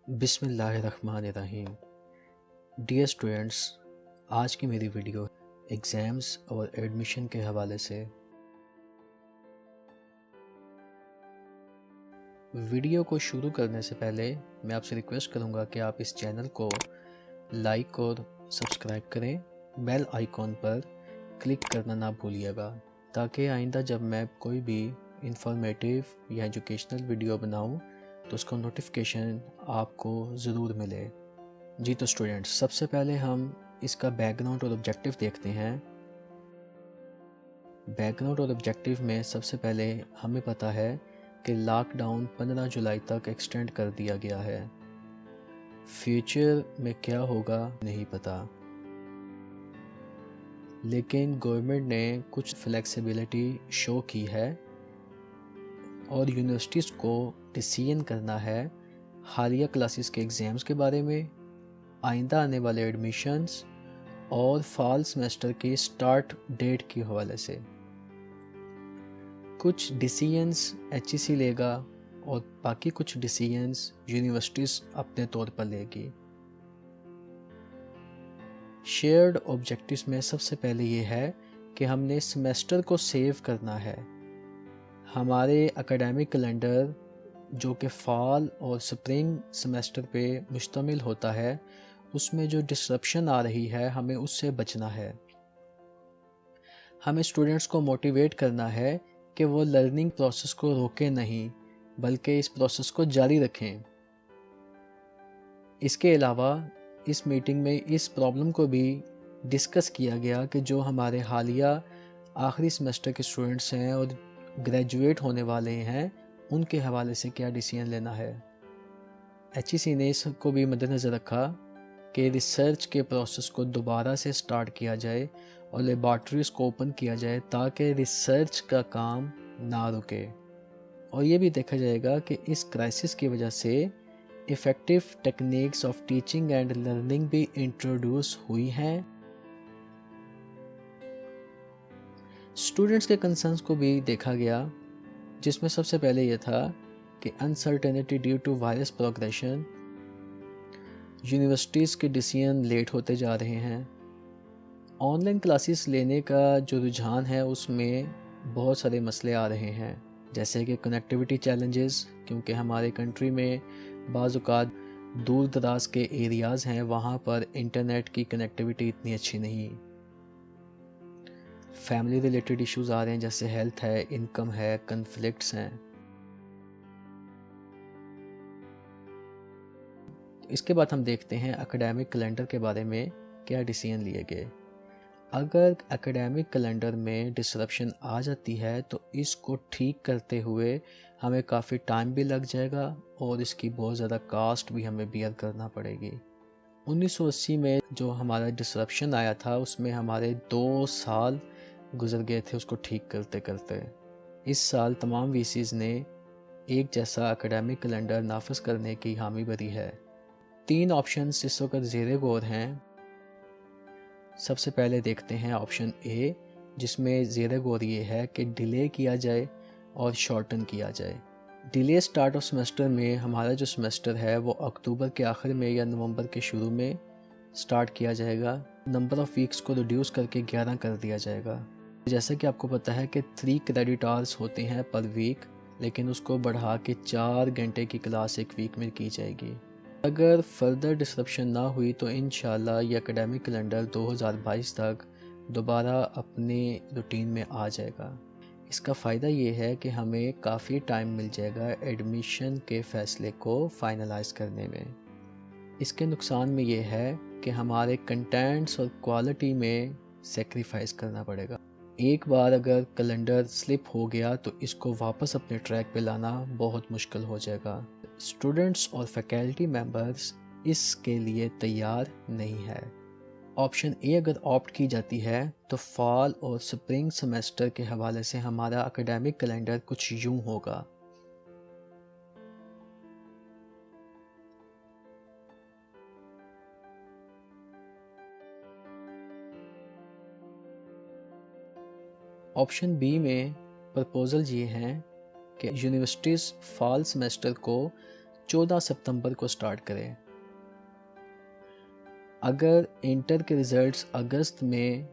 बिस्मिल्लाहिर्रहमानिर्रहीम। Dear students, आज की मेरी वीडियो एग्ज़ाम्स और एडमिशन के हवाले से। वीडियो को शुरू करने से पहले मैं आपसे रिक्वेस्ट करूंगा कि आप इस चैनल को लाइक और सब्सक्राइब करें। बेल आइकॉन पर क्लिक करना ना भूलिएगा ताकि आइंदा जब मैं कोई भी इंफॉर्मेटिव या एजुकेशनल वीडियो बनाऊं तो उसका नोटिफिकेशन आपको ज़रूर मिले। जी तो स्टूडेंट्स, सबसे पहले हम इसका बैकग्राउंड और ऑब्जेक्टिव देखते हैं। बैकग्राउंड और ऑब्जेक्टिव में सबसे पहले हमें पता है कि लॉकडाउन 15 जुलाई तक एक्सटेंड कर दिया गया है। फ्यूचर में क्या होगा नहीं पता, लेकिन गवर्नमेंट ने कुछ फ्लेक्सिबिलिटी शो की है और यूनिवर्सिटीज़ को डिसीजन करना है हालिया क्लासेस के एग्ज़ाम्स के बारे में, आइंदा आने वाले एडमिशन्स और फॉल सेमेस्टर की स्टार्ट डेट के हवाले से। कुछ डिसीजंस HEC लेगा और बाकी कुछ डिसीजंस यूनिवर्सिटीज़ अपने तौर पर लेगी। शेयर्ड ऑब्जेक्टिव्स में सबसे पहले ये है कि हमने सेमेस्टर को सेव करना है। हमारे एकेडमिक कैलेंडर जो कि फॉल और स्प्रिंग सेमेस्टर पे मुश्तमिल होता है, उसमें जो डिसरप्शन आ रही है हमें उससे बचना है। हमें स्टूडेंट्स को मोटिवेट करना है कि वो लर्निंग प्रोसेस को रोकें नहीं बल्कि इस प्रोसेस को जारी रखें। इसके अलावा इस मीटिंग में इस प्रॉब्लम को भी डिस्कस किया गया कि जो हमारे हालिया आखिरी सेमेस्टर के स्टूडेंट्स हैं और ग्रेजुएट होने वाले हैं, उनके हवाले से क्या डिसीजन लेना है। HEC ने इसको भी मद्देनज़र रखा कि रिसर्च के प्रोसेस को दोबारा से स्टार्ट किया जाए और लेबॉर्ट्रीज़ को ओपन किया जाए ताकि रिसर्च का काम ना रुके। और ये भी देखा जाएगा कि इस क्राइसिस की वजह से effective techniques of teaching and learning भी इंट्रोड्यूस हुई हैं। स्टूडेंट्स के कंसर्न्स को भी देखा गया, जिसमें सबसे पहले यह था कि uncertainty due to virus progression, universities के डिसीजन लेट होते जा रहे हैं। ऑनलाइन क्लासेस लेने का जो रुझान है उसमें बहुत सारे मसले आ रहे हैं, जैसे कि कनेक्टिविटी चैलेंजेस, क्योंकि हमारे कंट्री में बाज़ औक़ात दूर दराज के एरियाज़ हैं, वहाँ पर इंटरनेट की कनेक्टिविटी इतनी अच्छी नहीं। फैमिली रिलेटेड इश्यूज़ आ रहे हैं, जैसे हेल्थ है, इनकम है, कन्फ्लिक्ट्स हैं। इसके बाद हम देखते हैं एकेडमिक कैलेंडर के बारे में क्या डिसीजन लिए गए। अगर एकेडमिक कैलेंडर में डिसरप्शन आ जाती है तो इसको ठीक करते हुए हमें काफ़ी टाइम भी लग जाएगा और इसकी बहुत ज़्यादा कास्ट भी हमें बियर करना पड़ेगी। 1980 में जो हमारा डिसरप्शन आया था उसमें हमारे 2 साल गुजर गए थे उसको ठीक करते करते। इस साल तमाम VCs ने एक जैसा एकेडमिक कैलेंडर नाफिज करने की हामी भरी है। 3 ऑप्शंस इस वक्त ज़ेरे गौर हैं। सबसे पहले देखते हैं ऑप्शन A, जिसमें ज़ेरे गौर ये है कि डिले किया जाए और शॉर्टन किया जाए। डिले स्टार्ट ऑफ सेमेस्टर में हमारा जो सेमेस्टर है वो अक्टूबर के आखिर में या नवंबर के शुरू में स्टार्ट किया जाएगा। नंबर ऑफ़ वीक्स को रिड्यूस करके 11 कर दिया जाएगा। जैसा कि आपको पता है कि 3 क्रेडिट आवर्स होते हैं पर वीक, लेकिन उसको बढ़ा के 4 घंटे की क्लास एक वीक में की जाएगी। अगर फर्दर डिसरप्शन ना हुई तो इंशाल्लाह ये एकेडमिक कैलेंडर 2022 तक दोबारा अपने रूटीन में आ जाएगा। इसका फ़ायदा ये है कि हमें काफ़ी टाइम मिल जाएगा एडमिशन के फ़ैसले को फाइनलाइज करने में। इसके नुकसान में ये है कि हमारे कंटेंट्स और क्वालिटी में सेक्रीफाइस करना पड़ेगा। एक बार अगर कैलेंडर स्लिप हो गया तो इसको वापस अपने ट्रैक पे लाना बहुत मुश्किल हो जाएगा। स्टूडेंट्स और फैकल्टी मेंबर्स इसके लिए तैयार नहीं है। ऑप्शन A अगर ऑप्ट की जाती है तो फॉल और स्प्रिंग सेमेस्टर के हवाले से हमारा एकेडमिक कैलेंडर कुछ यूं होगा। ऑप्शन B में प्रपोजल ये हैं कि यूनिवर्सिटीज़ फॉल सेमेस्टर को 14 सितंबर को स्टार्ट करें। अगर इंटर के रिज़ल्ट्स अगस्त में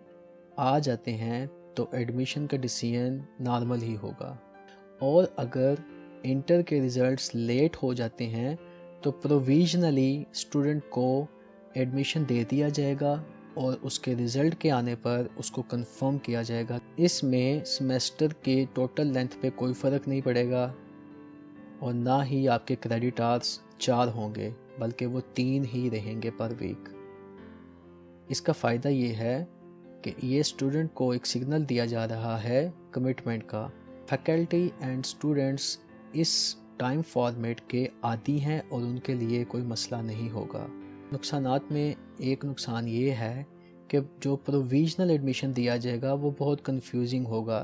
आ जाते हैं तो एडमिशन का डिसीजन नॉर्मल ही होगा, और अगर इंटर के रिज़ल्ट्स लेट हो जाते हैं तो प्रोविजनली स्टूडेंट को एडमिशन दे दिया जाएगा और उसके रिज़ल्ट के आने पर उसको कंफर्म किया जाएगा। इसमें सेमेस्टर के टोटल लेंथ पे कोई फ़र्क नहीं पड़ेगा और ना ही आपके क्रेडिट आवर्स 4 होंगे, बल्कि वो 3 ही रहेंगे पर वीक। इसका फ़ायदा ये है कि ये स्टूडेंट को एक सिग्नल दिया जा रहा है कमिटमेंट का। फैकल्टी एंड स्टूडेंट्स इस टाइम फॉर्मेट के आदी हैं और उनके लिए कोई मसला नहीं होगा। नुकसानात में एक नुकसान ये है कि जो प्रोविजनल एडमिशन दिया जाएगा वो बहुत कंफ्यूजिंग होगा,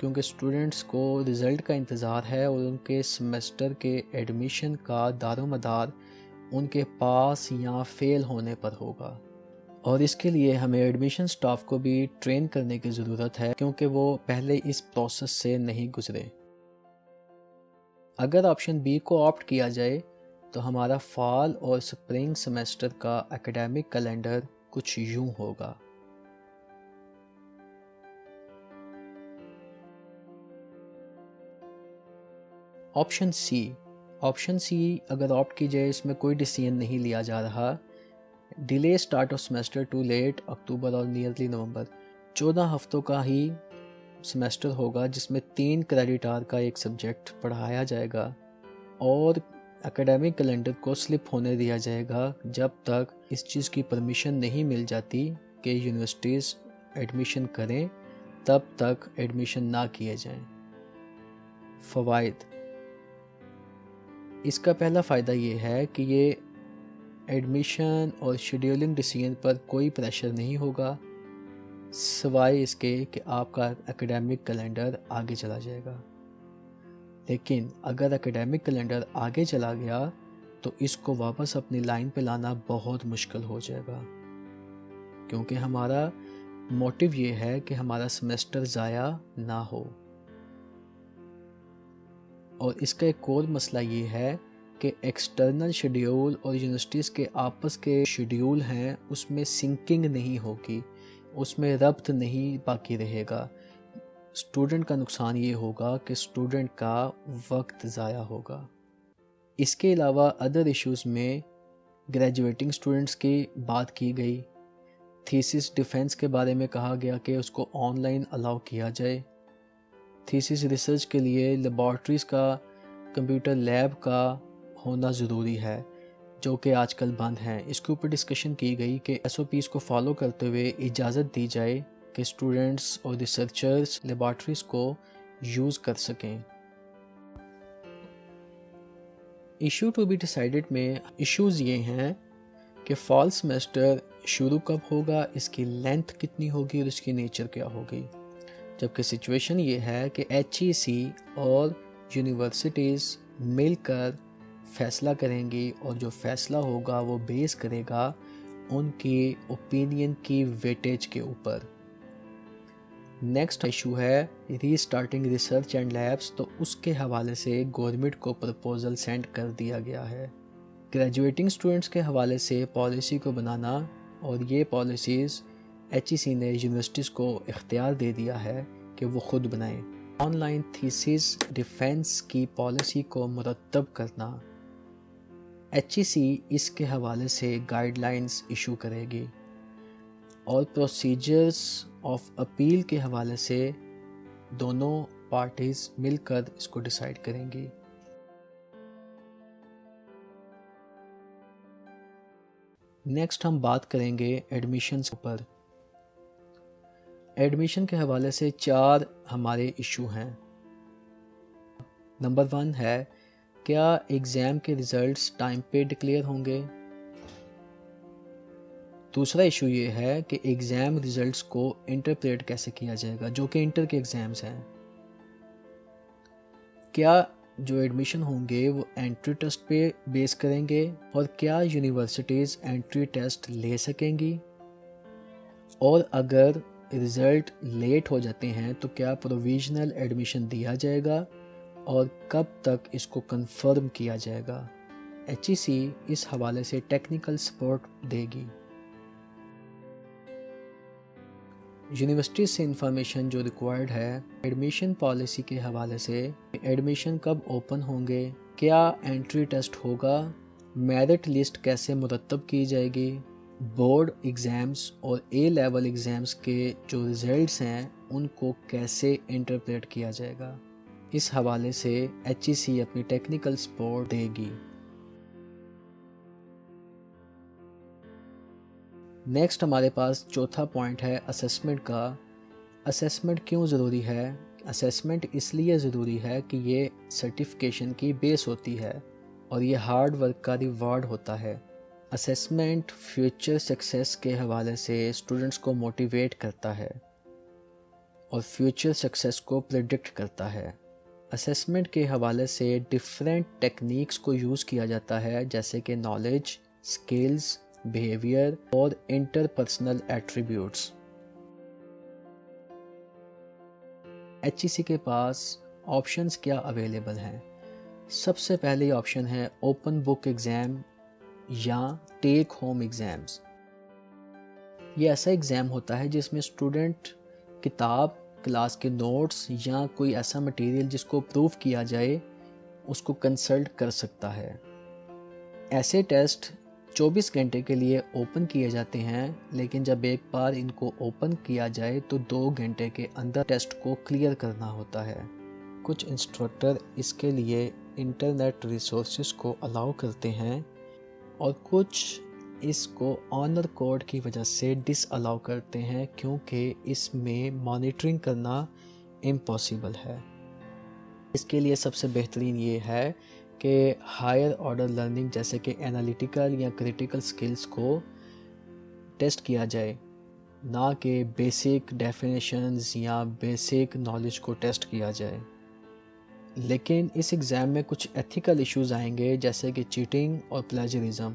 क्योंकि स्टूडेंट्स को रिज़ल्ट का इंतज़ार है और उनके सेमेस्टर के एडमिशन का दारोमदार उनके पास या फेल होने पर होगा। और इसके लिए हमें एडमिशन स्टाफ को भी ट्रेन करने की ज़रूरत है, क्योंकि वो पहले इस प्रोसेस से नहीं गुजरे। अगर ऑप्शन बी को ऑप्ट किया जाए तो हमारा फॉल और स्प्रिंग सेमेस्टर का एकेडमिक कैलेंडर कुछ यूं होगा। ऑप्शन सी अगर ऑप्ट की जाए, इसमें कोई डिसीजन नहीं लिया जा रहा। Delay start of semester to late October और नियरली नवंबर। 14 हफ्तों का ही सेमेस्टर होगा जिसमें 3 क्रेडिट आवर का एक सब्जेक्ट पढ़ाया जाएगा और एकेडमिक कैलेंडर को स्लिप होने दिया जाएगा जब तक इस चीज़ की परमिशन नहीं मिल जाती कि यूनिवर्सिटीज़ एडमिशन करें, तब तक एडमिशन ना किए जाएं। फ़वाइद, इसका पहला फ़ायदा ये है कि ये एडमिशन और शेड्यूलिंग डिसीजन पर कोई प्रेशर नहीं होगा, सिवाय इसके कि आपका एकेडमिक कैलेंडर आगे चला जाएगा। लेकिन अगर एकेडमिक कैलेंडर आगे चला गया तो इसको वापस अपनी लाइन पे लाना बहुत मुश्किल हो जाएगा, क्योंकि हमारा मोटिव ये है कि हमारा सेमेस्टर ज़ाया ना हो। और इसका एक और मसला ये है कि एक्सटर्नल शेड्यूल और यूनिवर्सिटीज़ के आपस के शेड्यूल हैं, उसमें सिंकिंग नहीं होगी, उसमें रब्त नहीं बाकी रहेगा। स्टूडेंट का नुकसान ये होगा कि स्टूडेंट का वक्त ज़ाया होगा। इसके अलावा अदर इश्यूज़ में ग्रेजुएटिंग स्टूडेंट्स की बात की गई। थीसिस डिफेंस के बारे में कहा गया कि उसको ऑनलाइन अलाउ किया जाए। थीसिस रिसर्च के लिए लेबॉर्ट्रीज़ का, कंप्यूटर लैब का होना ज़रूरी है, जो कि आजकल बंद हैं। इसके ऊपर डिस्कशन की गई कि SOPs को फॉलो करते हुए इजाज़त दी जाए कि स्टूडेंट्स और रिसर्चर्स लेबॉर्ट्रीज़ को यूज़ कर सकें। इशू टू बी डिसाइडेड में इश्यूज़ ये हैं कि फॉल सेमेस्टर शुरू कब होगा, इसकी लेंथ कितनी होगी और इसकी नेचर क्या होगी। जबकि सिचुएशन ये है कि HEC और यूनिवर्सिटीज़ मिलकर फैसला करेंगी और जो फैसला होगा वो बेस करेगा उनकी ओपिनियन की वेटेज के ऊपर। नेक्स्ट इशू है रीस्टार्टिंग रिसर्च एंड लैब्स, तो उसके हवाले से गवर्नमेंट को प्रपोजल सेंड कर दिया गया है। ग्रेजुएटिंग स्टूडेंट्स के हवाले से पॉलिसी को बनाना, और ये पॉलिसीज़ HEC ने यूनिवर्सिटीज़ को इख्तियार दे दिया है कि वो ख़ुद बनाएं। ऑनलाइन थीसिस डिफेंस की पॉलिसी को मुरतब करना, HEC इसके हवाले से गाइडलाइंस इशू करेगी, और प्रोसीजर्स ऑफ अपील के हवाले से दोनों पार्टीज़ मिलकर इसको डिसाइड करेंगी। नेक्स्ट हम बात करेंगे एडमिशन्स पर। एडमिशन के हवाले से 4 हमारे इशू हैं। नंबर 1 है, क्या एग्ज़ाम के रिज़ल्ट्स टाइम पे डिक्लेयर होंगे। दूसरा इशू ये है कि एग्ज़ाम रिज़ल्ट्स को इंटरप्रेट कैसे किया जाएगा, जो कि इंटर के एग्ज़ाम्स हैं। क्या जो एडमिशन होंगे वो एंट्री टेस्ट पे बेस करेंगे, और क्या यूनिवर्सिटीज़ एंट्री टेस्ट ले सकेंगी, और अगर रिज़ल्ट लेट हो जाते हैं तो क्या प्रोविजनल एडमिशन दिया जाएगा और कब तक इसको कंफर्म किया जाएगा। HEC اس حوالے سے ٹیکنیکل سپورٹ دے گی۔ یونیورسٹی سے انفارمیشن جو ریکوائرڈ ہے ایڈمیشن پالیسی کے حوالے سے، ایڈمیشن کب اوپن ہوں گے، کیا انٹری ٹیسٹ ہوگا، میرٹ لسٹ کیسے مرتب کی جائے گی، بورڈ ایگزامز اور اے لیول ایگزامز کے جو ریزلٹس ہیں ان کو کیسے انٹرپریٹ کیا جائے گا، اس حوالے سے HEC اپنی ٹیکنیکل سپورٹ دے گی۔ نیکسٹ ہمارے پاس چوتھا پوائنٹ ہے اسیسمنٹ کا۔ اسیسمنٹ کیوں ضروری ہے؟ اسیسمنٹ اس لیے ضروری ہے کہ یہ سرٹیفکیشن کی بیس ہوتی ہے اور یہ ہارڈ ورک کا ریوارڈ ہوتا ہے۔ اسیسمنٹ فیوچر سکسیس کے حوالے سے اسٹوڈنٹس کو موٹیویٹ کرتا ہے اور فیوچر سکسیس کو پریڈکٹ کرتا ہے۔ اسیسمنٹ کے حوالے سے ڈیفرنٹ ٹیکنیکس کو یوز کیا جاتا ہے، جیسے کہ نالج، سکلز، بیہیویئر اور انٹرپرسنل ایٹریبیوٹس۔ HEC کے پاس آپشنز کیا اویلیبل ہیں؟ سب سے پہلے آپشن ہے اوپن بک ایگزام یا ٹیک ہوم ایگزامز۔ یہ ایسا ایگزام ہوتا ہے جس میں اسٹوڈنٹ کتاب، کلاس کے نوٹس یا کوئی ایسا مٹیریل جس کو پروف کیا جائے اس کو کنسلٹ کر سکتا ہے۔ ایسے ٹیسٹ 24 گھنٹے کے لیے اوپن کیے جاتے ہیں، لیکن جب ایک بار ان کو اوپن کیا جائے تو 2 گھنٹے کے اندر ٹیسٹ کو کلیئر کرنا ہوتا ہے۔ کچھ انسٹرکٹر اس کے لیے انٹرنیٹ ریسورسز کو الاؤ کرتے ہیں اور کچھ اس کو آنر کوڈ کی وجہ سے ڈس الاؤ کرتے ہیں، کیونکہ اس میں مانیٹرنگ کرنا امپاسبل ہے۔ اس کے لیے سب سے بہترین یہ ہے کہ ہائر آرڈر لرننگ جیسے کہ انالیٹیکل یا کریٹیکل سکلز کو ٹیسٹ کیا جائے، نہ کہ بیسک ڈیفینیشنز یا بیسک نالج کو ٹیسٹ کیا جائے۔ لیکن اس ایگزام میں کچھ ایتھیکل ایشوز آئیں گے، جیسے کہ چیٹنگ اور پلیجرزم۔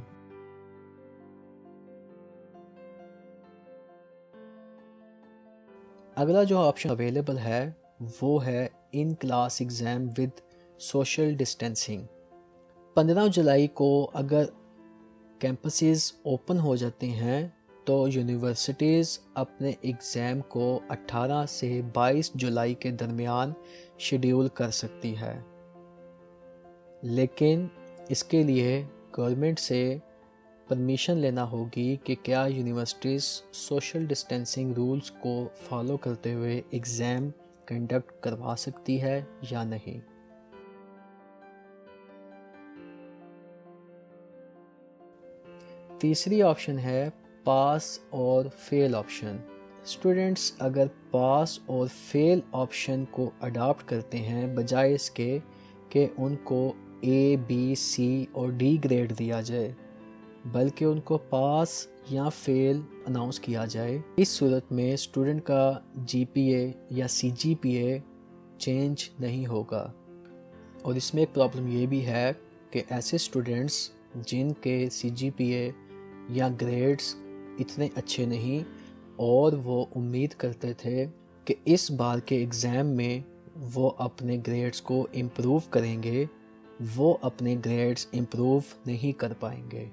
اگلا جو آپشن اویلیبل ہے وہ ہے in class exam with social distancing. 15 جولائی کو اگر کیمپسز اوپن ہو جاتے ہیں تو یونیورسٹیز اپنے ایگزام کو 18 سے 22 جولائی کے درمیان شیڈیول کر سکتی ہے، لیکن اس کے لیے گورنمنٹ سے پرمیشن لینا ہوگی کہ کیا یونیورسٹیز سوشل ڈسٹینسنگ رولز کو فالو کرتے ہوئے ایگزام کنڈکٹ کروا سکتی ہے یا نہیں۔ تیسری آپشن ہے پاس اور فیل آپشن۔ اسٹوڈنٹس اگر پاس اور فیل آپشن کو اڈاپٹ کرتے ہیں بجائے اس کے کہ ان کو A, B, C اور D گریڈ دیا جائے، بلکہ ان کو پاس یا فیل اناؤنس کیا جائے، اس صورت میں اسٹوڈنٹ کا GPA یا CGPA چینج نہیں ہوگا۔ اور اس میں ایک پرابلم یہ بھی ہے کہ ایسے اسٹوڈنٹس جن کے CGPA یا گریڈز اتنے اچھے نہیں اور وہ امید کرتے تھے کہ اس بار کے ایگزام میں وہ اپنے گریڈز کو امپروو کریں گے، وہ اپنے گریڈز امپروو نہیں کر پائیں گے۔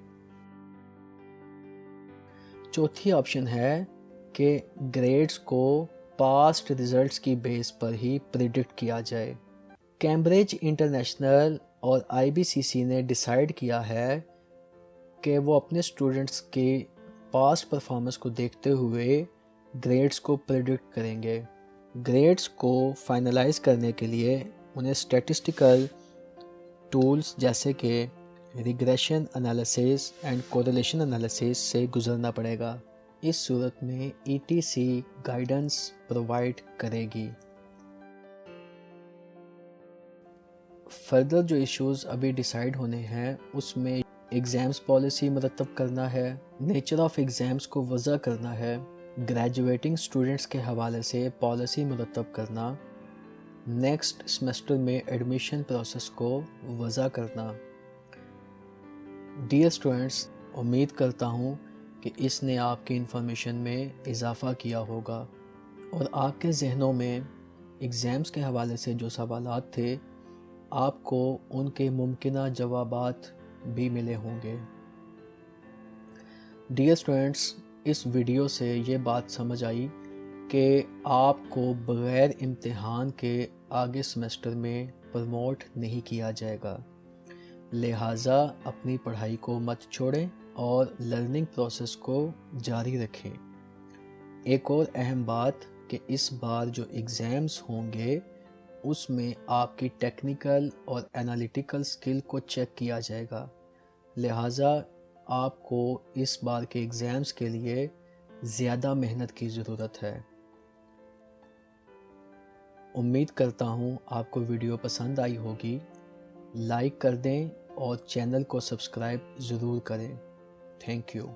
چوتھی آپشن ہے کہ گریڈز کو پاسٹ ریزلٹس کی بیس پر ہی پریڈکٹ کیا جائے۔ کیمبرج انٹرنیشنل اور IBCC نے ڈیسائیڈ کیا ہے کہ وہ اپنے اسٹوڈنٹس کے پاسٹ پرفارمنس کو دیکھتے ہوئے گریڈز کو پریڈکٹ کریں گے۔ گریڈز کو فائنلائز کرنے کے لیے انہیں اسٹیٹسٹیکل ٹولز جیسے کہ regression analysis and correlation analysis سے گزرنا پڑے گا۔ اس صورت میں ETC گائیڈنس پرووائڈ کرے گی۔ فردر جو ایشوز ابھی ڈیسائیڈ ہونے ہیں اس میں ایگزامز پالیسی مرتب کرنا ہے، نیچر آف ایگزامز کو وضع کرنا ہے، گریجویٹنگ اسٹوڈنٹس کے حوالے سے پالیسی مرتب کرنا، نیکسٹ سیمسٹر میں ایڈمیشن پروسیس کو وضع کرنا۔ ڈیئر اسٹوڈنٹس، امید کرتا ہوں کہ اس نے آپ کی انفارمیشن میں اضافہ کیا ہوگا اور آپ کے ذہنوں میں ایگزامز کے حوالے سے جو سوالات تھے آپ کو ان کے ممکنہ جوابات بھی ملے ہوں گے۔ ڈیئر اسٹوڈنٹس، اس ویڈیو سے یہ بات سمجھ آئی کہ آپ کو بغیر امتحان کے آگے سیمسٹر میں پروموٹ نہیں کیا جائے گا، لہٰذا اپنی پڑھائی کو مت چھوڑیں اور لرننگ پروسیس کو جاری رکھیں۔ ایک اور اہم بات کہ اس بار جو ایگزامز ہوں گے اس میں آپ کی ٹیکنیکل اور انالیٹیکل سکل کو چیک کیا جائے گا، لہٰذا آپ کو اس بار کے ایگزامز کے لیے زیادہ محنت کی ضرورت ہے۔ امید کرتا ہوں آپ کو ویڈیو پسند آئی ہوگی، لائک کر دیں اور چینل کو سبسکرائب ضرور کریں۔ Thank you.